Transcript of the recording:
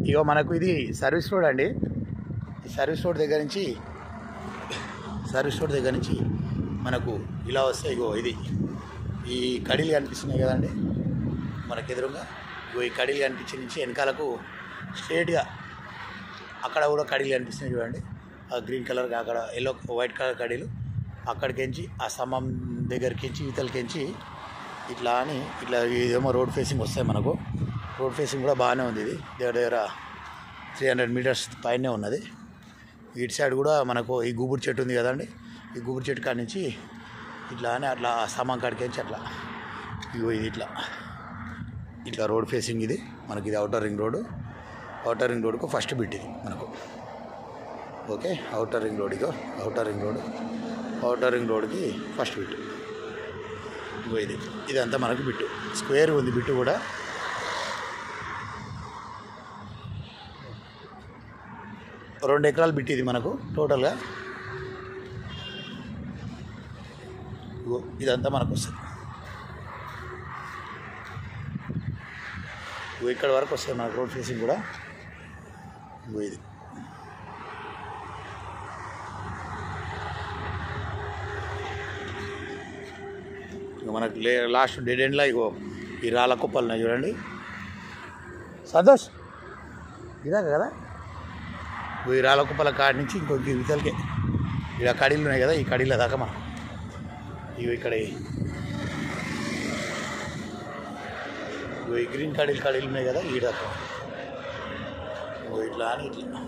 ఇగో మనకు ఇది service road అండి. ఈ సర్వీస్ రోడ్ దగ్గర నుంచి మనకు ఇలా వస్తే ఇగో ఇది ఈ కడీలు కనిపిస్తున్నాయి కదండి మనకు ఎదురుగా. ఇగో ఈ కడీలు కనిపించే నుంచి వెనకాలకు స్ట్రేట్గా అక్కడ కూడా కడీలు కనిపిస్తున్నాయి చూడండి. ఆ గ్రీన్ కలర్ అక్కడ ఎల్లో వైట్ కలర్ కడీలు అక్కడికించి ఆ స్తంభం దగ్గరికించి ఇవతలకించి ఇట్లా అని ఇట్లా ఇదేమో రోడ్ ఫేసింగ్ వస్తాయి మనకు. రోడ్ ఫేసింగ్ కూడా బాగానే ఉంది. ఇది దగ్గర 300 మీటర్స్ పైనే ఉన్నది. ఇటు సైడ్ కూడా మనకు ఈ గుబురు చెట్టు ఉంది కదండి. ఈ గుబురు చెట్టు కాడి నుంచి ఇట్లా అని అట్లా స్తంభం కాడికించి అట్లా ఇగో ఇది ఇట్లా రోడ్ ఫేసింగ్ ఇది మనకి. ఇది outer ring road. Outer ring రోడ్కు ఫస్ట్ బిట్ ఇది మనకు. Okay, outer ring road. ఇగో అవుటర్ రింగ్ రోడ్కి ఫస్ట్ బిట్ ఇగో ఇది. ఇదంతా మనకు బిట్టు స్క్వేర్ ఉంది. బిట్టు కూడా 2 ఎకరాలు బిట్ ఇది మనకు టోటల్గా. ఇగో ఇదంతా మనకు వస్తుంది. ఇగో ఇక్కడ వరకు వస్తుంది మనకు రోడ్ ఫేసింగ్ కూడా. ఇగో ఇది మనకు లాస్ట్ డెడ్ ఎండ్లో ఇగో ఈ రాళ్ళ కుప్పలు ఉన్నాయి చూడండి. సంతోష్ ఇదాక కదా. ఈ రాళ్ళ కుప్పల కాడి నుంచి ఇంకొక ఇవతలకే ఇలా కడీలు ఉన్నాయి కదా. ఈ కడీల దాకా మనం ఇవి ఇక్కడ ఈ గ్రీన్ కడీలు ఉన్నాయి కదా. ఈ దాకా ఇట్లా అని ఇట్లా